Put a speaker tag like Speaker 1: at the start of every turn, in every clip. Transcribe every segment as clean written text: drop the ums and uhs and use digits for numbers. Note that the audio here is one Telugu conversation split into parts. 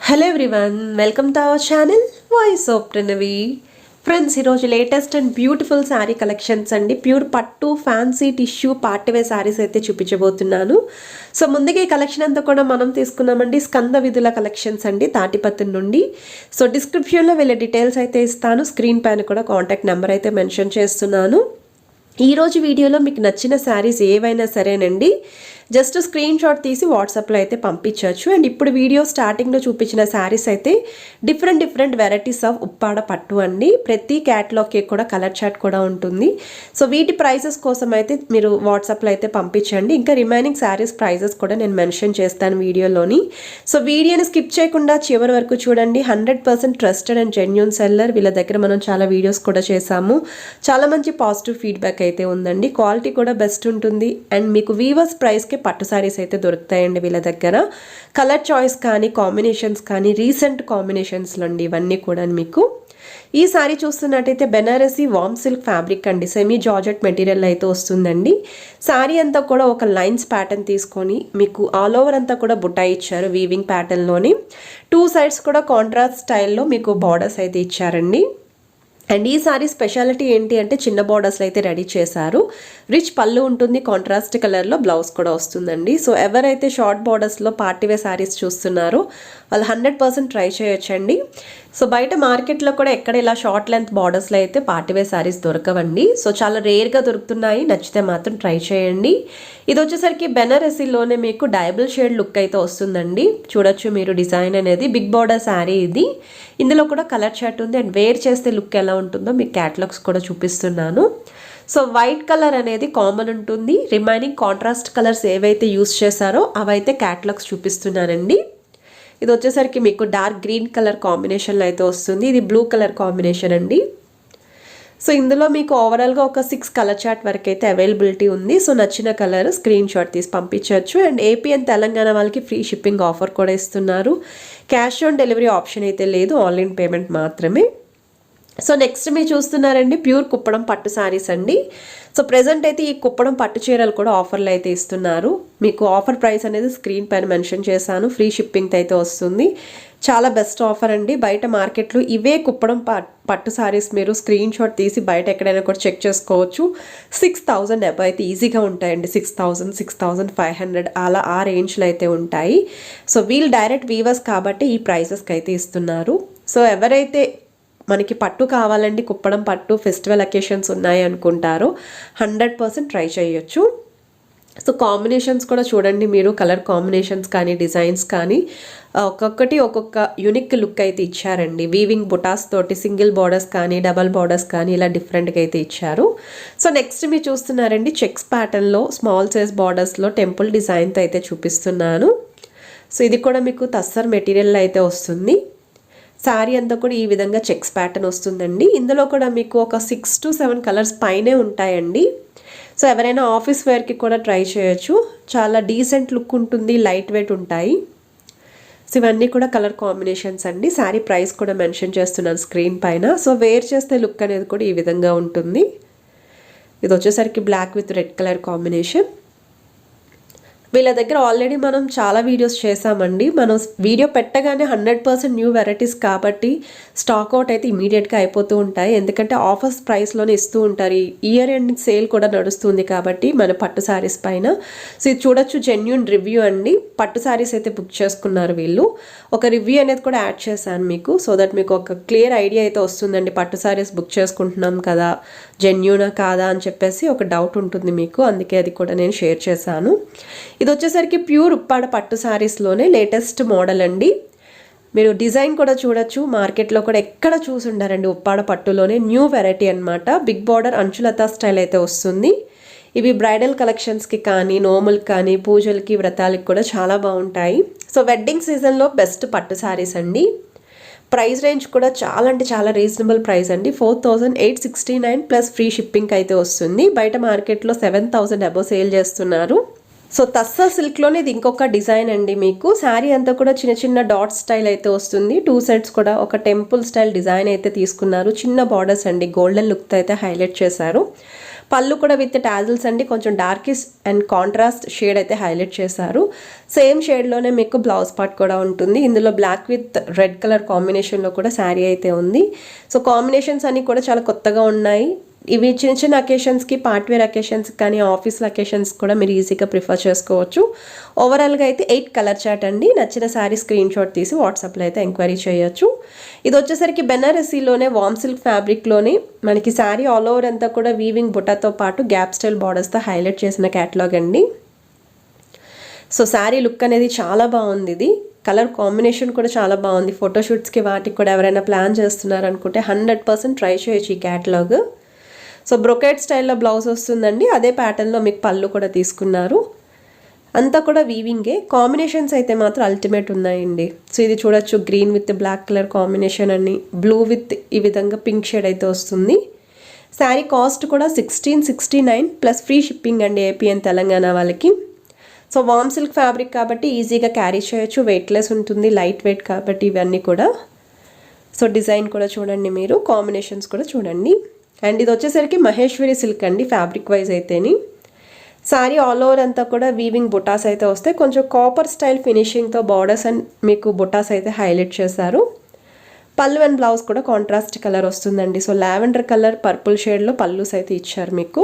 Speaker 1: Hello everyone, welcome to our channel voice of Pranavi. Friends, ఈరోజు latest and beautiful sari collections అండి. ప్యూర్ పట్టు ఫ్యాన్సీ టిష్యూ పార్టీవేర్ శారీస్ అయితే చూపించబోతున్నాను. సో ముందుగా ఈ కలెక్షన్ అంతా కూడా మనం తీసుకున్నామండి స్కంద విధుల కలెక్షన్స్ అండి, తాటిపత్తి నుండి. సో డిస్క్రిప్షన్లో వీళ్ళ డీటెయిల్స్ అయితే ఇస్తాను, స్క్రీన్ పైన కూడా కాంటాక్ట్ నెంబర్ అయితే మెన్షన్ చేస్తున్నాను. ఈరోజు వీడియోలో మీకు నచ్చిన శారీస్ ఏవైనా సరేనండి, జస్ట్ స్క్రీన్ షాట్ తీసి వాట్సాప్లో అయితే పంపించవచ్చు. అండ్ ఇప్పుడు వీడియో స్టార్టింగ్లో చూపించిన శారీస్ అయితే డిఫరెంట్ వెరైటీస్ ఆఫ్ ఉప్పాడ పట్టు అండి. ప్రతి క్యాటలాగ్కి కూడా కలర్ చార్ట్ కూడా ఉంటుంది. సో వీటి ప్రైసెస్ కోసం అయితే మీరు వాట్సాప్లో అయితే పంపించండి. ఇంకా రిమైనింగ్ శారీస్ ప్రైసెస్ కూడా నేను మెన్షన్ చేస్తాను వీడియోలోని. సో వీడియోని స్కిప్ చేయకుండా చివరి వరకు చూడండి. 100% ట్రస్టెడ్ అండ్ జెన్యూన్ సెల్లర్. వీళ్ళ దగ్గర మనం చాలా వీడియోస్ కూడా చేసాము. చాలా మంచి పాజిటివ్ ఫీడ్బ్యాక్ అయితే ఉందండి. క్వాలిటీ కూడా బెస్ట్ ఉంటుంది. అండ్ మీకు వీవర్స్ ప్రైస్కి పట్టు సారీస్ అయితే దొరుకుతాయండి వీళ్ళ దగ్గర. కలర్ చాయిస్ కానీ కాంబినేషన్స్ కానీ రీసెంట్ కాంబినేషన్స్లో అండి ఇవన్నీ కూడా. మీకు ఈ సారీ చూస్తున్నట్టయితే బెనారసీ వామ్ సిల్క్ ఫ్యాబ్రిక్ అండి, సెమీ జార్జెట్ మెటీరియల్ అయితే వస్తుందండి. సారీ అంతా కూడా ఒక లైన్స్ ప్యాటర్న్ తీసుకొని మీకు ఆల్ ఓవర్ అంతా కూడా బుట్టాయి ఇచ్చారు వీవింగ్ ప్యాటర్న్లోని. 2 సైడ్స్ కూడా కాంట్రాస్ట్ స్టైల్లో మీకు బార్డర్స్ అయితే ఇచ్చారండి. అండ్ ఈ సారీ స్పెషాలిటీ ఏంటి అంటే చిన్న బార్డర్స్లో అయితే రెడీ చేశారు. రిచ్ పళ్ళు ఉంటుంది, కాంట్రాస్ట్ కలర్లో బ్లౌజ్ కూడా వస్తుందండి. సో ఎవరైతే షార్ట్ బార్డర్స్లో పార్టీవేర్ శారీస్ చూస్తున్నారో వాళ్ళు 100% ట్రై చేయొచ్చండి. సో బయట మార్కెట్లో కూడా ఎక్కడ ఇలా షార్ట్ లెంత్ బార్డర్స్లో అయితే పార్టీవేర్ శారీస్ దొరకవండి. సో చాలా రేర్గా దొరుకుతున్నాయి. నచ్చితే మాత్రం ట్రై చేయండి. ఇది వచ్చేసరికి బెనారసీలోనే మీకు డైబుల్ షేడ్ లుక్ అయితే వస్తుందండి. చూడొచ్చు మీరు డిజైన్ అనేది. బిగ్ బార్డర్ శారీ ఇది. ఇందులో కూడా కలర్ చార్ట్ ఉంది. అండ్ వేర్ చేస్తే లుక్ ఎలా ఉంటుందో మీకు క్యాటలాగ్స్ కూడా చూపిస్తున్నాను. సో వైట్ కలర్ అనేది కామన్ ఉంటుంది. రిమైనింగ్ కాంట్రాస్ట్ కలర్స్ ఏవైతే యూస్ చేశారో అవైతే క్యాటలాగ్స్ చూపిస్తున్నానండి. ఇది వచ్చేసరికి మీకు డార్క్ గ్రీన్ కలర్ కాంబినేషన్లో అయితే వస్తుంది. ఇది బ్లూ కలర్ కాంబినేషన్ అండి. సో ఇందులో మీకు ఓవరాల్గా ఒక 6 కలర్ చార్ట్ వరకు అయితే అవైలబిలిటీ ఉంది. సో నచ్చిన కలర్ స్క్రీన్ షాట్ తీసి పంపించవచ్చు. అండ్ ఏపీ అండ్ తెలంగాణ వాళ్ళకి ఫ్రీ షిప్పింగ్ ఆఫర్ కూడా ఇస్తున్నారు. క్యాష్ ఆన్ డెలివరీ ఆప్షన్ అయితే లేదు, ఆన్లైన్ పేమెంట్ మాత్రమే. సో నెక్స్ట్ మీరు చూస్తున్నారండి ప్యూర్ కుప్పడం పట్టు శారీస్ అండి. సో ప్రెజెంట్ అయితే ఈ కుప్పడం పట్టు చీరలు కూడా ఆఫర్లు అయితే ఇస్తున్నారు. మీకు ఆఫర్ ప్రైస్ అనేది స్క్రీన్ పైన మెన్షన్ చేశాను. ఫ్రీ షిప్పింగ్ అయితే వస్తుంది. చాలా బెస్ట్ ఆఫర్ అండి. బయట మార్కెట్లో ఇవే కుప్పడం పట్టు శారీస్ మీరు స్క్రీన్ షాట్ తీసి బయట ఎక్కడైనా కూడా చెక్ చేసుకోవచ్చు. 6000 అబౌవ్ అయితే ఈజీగా ఉంటాయండి. 6000, 6500 అలా ఆ రేంజ్లో అయితే ఉంటాయి. సో వీళ్ళు డైరెక్ట్ వీవర్స్ కాబట్టి ఈ ప్రైసెస్కి అయితే ఇస్తున్నారు. సో ఎవరైతే మనకి పట్టు కావాలండి, కుప్పడం పట్టు ఫెస్టివల్ అకేషన్స్ ఉన్నాయి అనుకుంటారు, 100% ట్రై చేయొచ్చు. సో కాంబినేషన్స్ కూడా చూడండి మీరు, కలర్ కాంబినేషన్స్ కానీ డిజైన్స్ కానీ ఒక్కొక్కటి ఒక్కొక్క యూనిక్ లుక్ అయితే ఇచ్చారండి. వీవింగ్ బుటాస్ తోటి సింగిల్ బార్డర్స్ కానీ డబల్ బార్డర్స్ కానీ ఇలా డిఫరెంట్గా అయితే ఇచ్చారు. సో నెక్స్ట్ మీరు చూస్తున్నారండి చెక్స్ ప్యాటర్న్లో స్మాల్ సైజ్ బార్డర్స్లో టెంపుల్ డిజైన్తో అయితే చూపిస్తున్నాను. సో ఇది కూడా మీకు తస్సర్ మెటీరియల్ అయితే వస్తుంది. శారీ అంతా కూడా ఈ విధంగా చెక్స్ ప్యాటర్న్ వస్తుందండి. ఇందులో కూడా మీకు ఒక 6 to 7 కలర్స్ పైనే ఉంటాయండి. సో ఎవరైనా ఆఫీస్ వేర్కి కూడా ట్రై చేయొచ్చు. చాలా డీసెంట్ లుక్ ఉంటుంది, లైట్ వెయిట్ ఉంటాయి. సో ఇవన్నీ కూడా కలర్ కాంబినేషన్స్ అండి. శారీ ప్రైస్ కూడా మెన్షన్ చేస్తున్నాను స్క్రీన్ పైన. సో వేర్ చేస్తే లుక్ అనేది కూడా ఈ విధంగా ఉంటుంది. ఇది వచ్చేసరికి black with red colour combination. వీళ్ళ దగ్గర ఆల్రెడీ మనం చాలా వీడియోస్ చేసామండి. మనం వీడియో పెట్టగానే 100% న్యూ వెరైటీస్ కాబట్టి స్టాక్ అవుట్ అయితే ఇమీడియట్గా అయిపోతూ ఉంటాయి. ఎందుకంటే ఆఫర్స్ ప్రైస్లోనే ఇస్తూ ఉంటారు. ఇయర్ ఎండ్ సేల్ కూడా నడుస్తుంది కాబట్టి మన పట్టు శారీస్ పైన. సో ఇది చూడొచ్చు, జెన్యూన్ రివ్యూ అండి. పట్టు శారీస్ అయితే బుక్ చేసుకున్నారు వీళ్ళు. ఒక రివ్యూ అనేది కూడా యాడ్ చేశాను మీకు, సో దట్ మీకు ఒక క్లియర్ ఐడియా అయితే వస్తుందండి. పట్టు శారీస్ బుక్ చేసుకుంటున్నాం కదా, జెన్యూనా కాదా అని చెప్పేసి ఒక డౌట్ ఉంటుంది మీకు. అందుకే అది కూడా నేను షేర్ చేశాను. ఇది వచ్చేసరికి ప్యూర్ ఉప్పాడ పట్టు శారీస్లోనే లేటెస్ట్ మోడల్ అండి. మీరు డిజైన్ కూడా చూడొచ్చు. మార్కెట్లో కూడా ఎక్కడ చూసి ఉండారండి ఉప్పాడ పట్టులోనే న్యూ వెరైటీ అనమాట. బిగ్ బార్డర్ అంచులతా స్టైల్ అయితే వస్తుంది. ఇవి బ్రైడల్ కలెక్షన్స్కి కానీ నోములకి కానీ పూజలకి వ్రతాలకి కూడా చాలా బాగుంటాయి. సో వెడ్డింగ్ సీజన్లో బెస్ట్ పట్టు శారీస్ అండి. ప్రైస్ రేంజ్ కూడా చాలా అంటే చాలా రీజనబుల్ ప్రైస్ అండి. 4869 ప్లస్ ఫ్రీ షిప్పింగ్ అయితే వస్తుంది. బయట మార్కెట్లో 7000 అబౌవ్ సేల్ చేస్తున్నారు. సో తస్సా సిల్క్లోనే ఇది ఇంకొక డిజైన్ అండి. మీకు శారీ అంతా కూడా చిన్న చిన్న డాట్ స్టైల్ అయితే వస్తుంది. 2 సైడ్స్ కూడా ఒక టెంపుల్ స్టైల్ డిజైన్ అయితే తీసుకున్నారు. చిన్న బార్డర్స్ అండి, గోల్డెన్ లుక్తో అయితే హైలైట్ చేశారు. పళ్ళు కూడా విత్ టాజిల్స్ అండి, కొంచెం డార్కిష్ అండ్ కాంట్రాస్ట్ షేడ్ అయితే హైలైట్ చేశారు. సేమ్ షేడ్లోనే మీకు బ్లౌజ్ పార్ట్ కూడా ఉంటుంది. ఇందులో బ్లాక్ విత్ రెడ్ కలర్ కాంబినేషన్లో కూడా శారీ అయితే ఉంది. సో కాంబినేషన్స్ అన్నీ కూడా చాలా కొత్తగా ఉన్నాయి. ఇవి చిన్న చిన్న అకేషన్స్కి, పార్ట్వేర్ అకేషన్స్ కానీ ఆఫీస్ల అకేషన్స్ కూడా మీరు ఈజీగా ప్రిఫర్ చేసుకోవచ్చు. ఓవరాల్గా అయితే 8 కలర్ చార్ట్ అండి. నచ్చిన శారీ స్క్రీన్ షాట్ తీసి వాట్సాప్లో అయితే ఎంక్వైరీ చేయొచ్చు. ఇది వచ్చేసరికి బెనారసీలోనే వామ్ సిల్క్ ఫ్యాబ్రిక్లోనే మనకి శారీ ఆల్ ఓవర్ అంతా కూడా వీవింగ్ బుటాతో పాటు గ్యాప్ స్టైల్ బార్డర్స్తో హైలైట్ చేసిన క్యాటలాగ్ అండి. సో శారీ లుక్ అనేది చాలా బాగుంది. ఇది కలర్ కాంబినేషన్ కూడా చాలా బాగుంది. ఫోటోషూట్స్కి వాటికి కూడా ఎవరైనా ప్లాన్ చేస్తున్నారనుకుంటే 100% ట్రై చేయొచ్చు ఈ క్యాటలాగ్. సో బ్రొకెట్ స్టైల్లో బ్లౌజ్ వస్తుందండి. అదే ప్యాటర్న్లో మీకు పళ్ళు కూడా తీసుకున్నారు. అంతా కూడా వీవింగే. కాంబినేషన్స్ అయితే మాత్రం అల్టిమేట్ ఉన్నాయండి. సో ఇది చూడొచ్చు, green with black colour combination అని, బ్లూ విత్ ఈ విధంగా పింక్ షేడ్ అయితే వస్తుంది. శారీ కాస్ట్ కూడా 1669 ప్లస్ ఫ్రీ షిప్పింగ్ అండి ఏపీ అండ్ తెలంగాణ వాళ్ళకి. సో వామ్ సిల్క్ ఫ్యాబ్రిక్ కాబట్టి ఈజీగా క్యారీ చేయొచ్చు, వెయిట్లెస్ ఉంటుంది, లైట్ వెయిట్ కాబట్టి ఇవన్నీ కూడా. సో డిజైన్ కూడా చూడండి మీరు, కాంబినేషన్స్ కూడా చూడండి. అండ్ ఇది వచ్చేసరికి మహేశ్వరి సిల్క్ అండి ఫ్యాబ్రిక్ వైజ్ అయితేని. శారీ ఆల్ ఓవర్ అంతా కూడా వీవింగ్ బుటాస్ అయితే వస్తాయి. కొంచెం కాపర్ స్టైల్ ఫినిషింగ్తో బార్డర్స్ అండ్ మీకు బుటాస్ అయితే హైలైట్ చేశారు. పళ్ళు అండ్ బ్లౌజ్ కూడా కాంట్రాస్ట్ కలర్ వస్తుందండి. సో లావెండర్ కలర్ పర్పుల్ షేడ్లో పళ్ళుస్ అయితే ఇచ్చారు మీకు.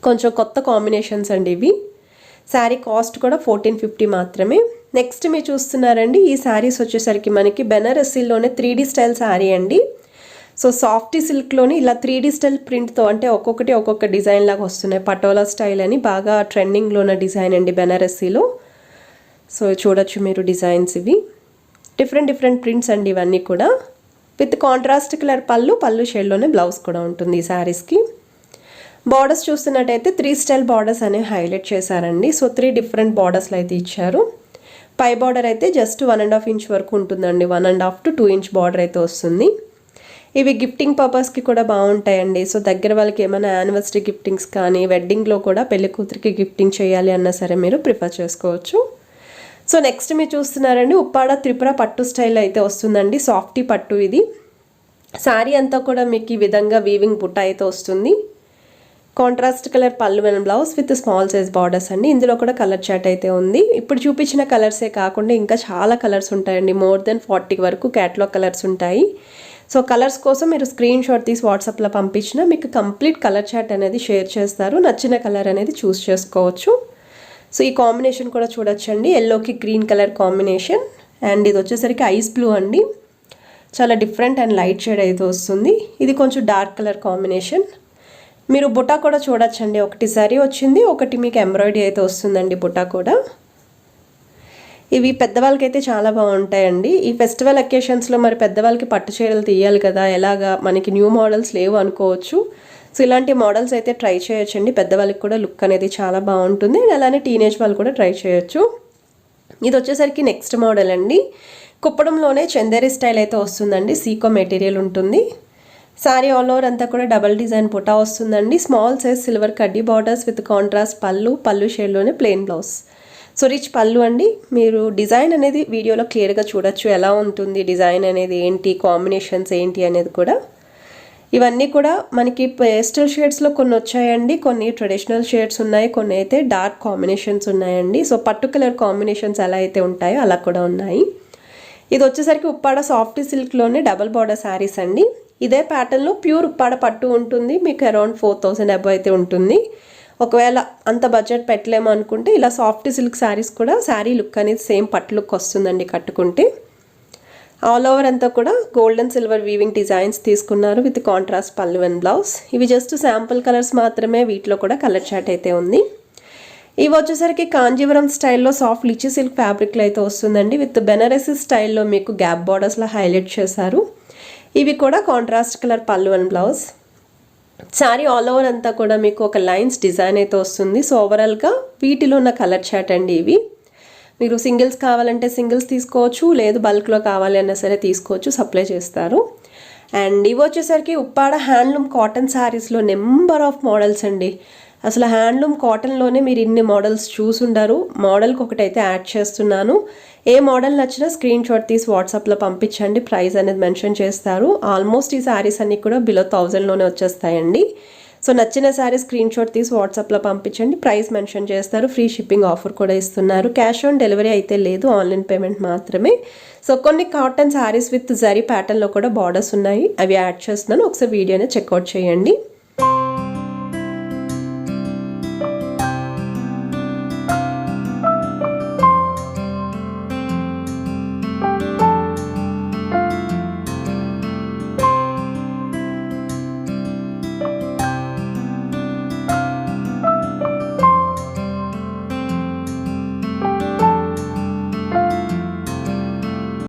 Speaker 1: కొంచెం కొత్త కాంబినేషన్స్ అండి ఇవి. శారీ కాస్ట్ కూడా 1450 మాత్రమే. నెక్స్ట్ మీరు చూస్తున్నారండి, ఈ శారీస్ వచ్చేసరికి మనకి బెనారసీలోనే 3D స్టైల్ శారీ అండి. సో సాఫ్టీ సిల్క్లోని ఇలా 3D స్టైల్ ప్రింట్తో, అంటే ఒక్కొక్కటి ఒక్కొక్క డిజైన్ లాగా వస్తున్నాయి. పటోలా స్టైల్ అని బాగా ట్రెండింగ్లో ఉన్న డిజైన్ అండి బెనారసీలో. సో చూడొచ్చు మీరు డిజైన్స్, ఇవి డిఫరెంట్ ప్రింట్స్ అండి ఇవన్నీ కూడా. విత్ కాంట్రాస్ట్ కలర్ పళ్ళు షేడ్లోనే బ్లౌజ్ కూడా ఉంటుంది ఈ శారీస్కి. బార్డర్స్ చూస్తున్నట్టయితే 3 స్టైల్ బార్డర్స్ అనేవి హైలైట్ చేశారండి. సో 3 డిఫరెంట్ బార్డర్స్లో అయితే ఇచ్చారు. పై బార్డర్ అయితే జస్ట్ 1.5 ఇంచ్ వరకు ఉంటుందండి. 1.5 to 2 ఇంచ్ బార్డర్ అయితే వస్తుంది. ఇవి గిఫ్టింగ్ పర్పస్కి కూడా బాగుంటాయండి. సో దగ్గర వాళ్ళకి ఏమైనా యానివర్సరీ గిఫ్టింగ్స్ కానీ, వెడ్డింగ్లో కూడా పెళ్లి కూతురికి గిఫ్టింగ్ చేయాలి అన్నా సరే మీరు ప్రిఫర్ చేసుకోవచ్చు. సో నెక్స్ట్ మీరు చూస్తున్నారండి, ఉప్పాడ త్రిపుర పట్టు స్టైల్ అయితే వస్తుందండి. సాఫ్టీ పట్టు ఇది. శారీ అంతా కూడా మీకు ఈ విధంగా వీవింగ్ బుట్ట అయితే వస్తుంది. కాంట్రాస్ట్ కలర్ పళ్ళు and blouse with small size borders అండి. ఇందులో కూడా కలర్ చార్ట్ అయితే ఉంది. ఇప్పుడు చూపించిన కలర్సే కాకుండా ఇంకా చాలా కలర్స్ ఉంటాయండి. మోర్ దెన్ 40 వరకు క్యాటలాగ్ కలర్స్ ఉంటాయి. సో కలర్స్ కోసం మీరు స్క్రీన్ షాట్ తీసి వాట్సాప్లో పంపించినా మీకు కంప్లీట్ కలర్ చార్ట్ అనేది షేర్ చేస్తారు. నచ్చిన కలర్ అనేది చూస్ చేసుకోవచ్చు. సో ఈ కాంబినేషన్ కూడా చూడొచ్చండి, ఎల్లోకి గ్రీన్ కలర్ కాంబినేషన్. అండ్ ఇది వచ్చేసరికి ఐస్ బ్లూ అండి. చాలా డిఫరెంట్ అండ్ లైట్ షేడ్ అయితే వస్తుంది. ఇది కొంచెం డార్క్ కలర్ కాంబినేషన్. మీరు బుటా కూడా చూడొచ్చండి. ఒకటి సారీ వచ్చింది, ఒకటి మీకు ఎంబ్రాయిడరీ అయితే వస్తుందండి బుటా కూడా. ఇవి పెద్దవాళ్ళకైతే చాలా బాగుంటాయండి. ఈ ఫెస్టివల్ అకేషన్స్లో మరి పెద్దవాళ్ళకి పట్టు చీరలు తీయాలి కదా, ఎలాగా మనకి న్యూ మోడల్స్ లేవు అనుకోవచ్చు. సో ఇలాంటి మోడల్స్ అయితే ట్రై చేయొచ్చండి. పెద్దవాళ్ళకి కూడా లుక్ అనేది చాలా బాగుంటుంది. అలానే టీనేజ్ వాళ్ళు కూడా ట్రై చేయొచ్చు. ఇది వచ్చేసరికి నెక్స్ట్ మోడల్ అండి. కుప్పడంలోనే చందేరి స్టైల్ అయితే వస్తుందండి. సీకో మెటీరియల్ ఉంటుంది. శారీ ఆల్ ఓవర్ అంతా కూడా డబల్ డిజైన్ బుటా వస్తుందండి. స్మాల్ సైజ్ సిల్వర్ కడ్డీ బార్డర్స్ విత్ కాంట్రాస్ట్ పళ్ళు షేడ్లోనే ప్లెయిన్ బ్లౌజ్. సో రిచ్ పళ్ళు అండి. మీరు డిజైన్ అనేది వీడియోలో క్లియర్గా చూడొచ్చు, ఎలా ఉంటుంది డిజైన్ అనేది, ఏంటి కాంబినేషన్స్ ఏంటి అనేది కూడా. ఇవన్నీ కూడా మనకి పేస్టల్ షేడ్స్లో కొన్ని వచ్చాయండి, కొన్ని ట్రెడిషనల్ షేడ్స్ ఉన్నాయి, కొన్ని అయితే డార్క్ కాంబినేషన్స్ ఉన్నాయండి. సో పర్టికులర్ కాంబినేషన్స్ ఎలా అయితే ఉంటాయో అలా కూడా ఉన్నాయి. ఇది వచ్చేసరికి ఉప్పాడ సాఫ్ట్ సిల్క్లోనే డబల్ బార్డర్ శారీస్ అండి. ఇదే ప్యాటర్న్లో ప్యూర్ ఉప్పాడ పట్టు ఉంటుంది. మీకు అరౌండ్ 4000 అబౌవ్ అయితే ఉంటుంది. ఒకవేళ అంత బడ్జెట్ పెట్టలేము అనుకుంటే ఇలా సాఫ్ట్ సిల్క్ శారీస్ కూడా శారీ లుక్ అనేది సేమ్ పట్టు లుక్ వస్తుందండి కట్టుకుంటే. ఆల్ ఓవర్ అంతా కూడా gold and silver weaving designs తీసుకున్నారు విత్ కాంట్రాస్ట్ పళ్ళు అండ్ బ్లౌజ్. ఇవి జస్ట్ శాంపుల్ కలర్స్ మాత్రమే, వీటిలో కూడా కలర్ చార్ట్ అయితే ఉంది. ఇవి వచ్చేసరికి కాంజీవరం స్టైల్లో సాఫ్ట్ లిచీ సిల్క్ ఫ్యాబ్రిక్లో అయితే వస్తుందండి. విత్ బెనారసీ స్టైల్లో మీకు గ్యాప్ బార్డర్స్లో హైలైట్ చేశారు. ఇవి కూడా కాంట్రాస్ట్ కలర్ పళ్ళు and blouse. Sari all over అంతా కూడా మీకు ఒక లైన్స్ డిజైన్ అయితే వస్తుంది. సో ఓవరాల్గా వీటిలో ఉన్న కలర్ చార్ట్ అండి ఇవి. మీరు సింగిల్స్ కావాలంటే సింగిల్స్ తీసుకోవచ్చు, లేదు బల్క్లో కావాలి అన్నా సరే తీసుకోవచ్చు, సప్లై చేస్తారు. అండ్ ఇవి వచ్చేసరికి ఉప్పాడ హ్యాండ్లూమ్ కాటన్ శారీస్లో నెంబర్ ఆఫ్ మోడల్స్ అండి. అసలు హ్యాండ్లూమ్ కాటన్లోనే మీరు ఇన్ని మోడల్స్ చూసుండరు. మోడల్కి ఒకటైతే యాడ్ చేస్తున్నాను. ఏ మోడల్ నచ్చినా స్క్రీన్ షాట్ తీసి వాట్సాప్లో పంపించండి, ప్రైస్ అనేది మెన్షన్ చేస్తారు. ఆల్మోస్ట్ ఈ శారీస్ అన్నీ కూడా బిలో 1000లోనే వచ్చేస్తాయండి. సో నచ్చిన శారీ స్క్రీన్ షాట్ తీసి వాట్సాప్లో పంపించండి. ప్రైస్ మెన్షన్ చేస్తారు. ఫ్రీ షిప్పింగ్ ఆఫర్ కూడా ఇస్తున్నారు. క్యాష్ ఆన్ డెలివరీ అయితే లేదు, ఆన్లైన్ పేమెంట్ మాత్రమే. సో కొన్ని కాటన్ శారీస్ విత్ జరీ ప్యాటర్న్లో కూడా బార్డర్స్ ఉన్నాయి, అవి యాడ్ చేస్తున్నాను. ఒకసారి వీడియోని చెక్అవుట్ చేయండి.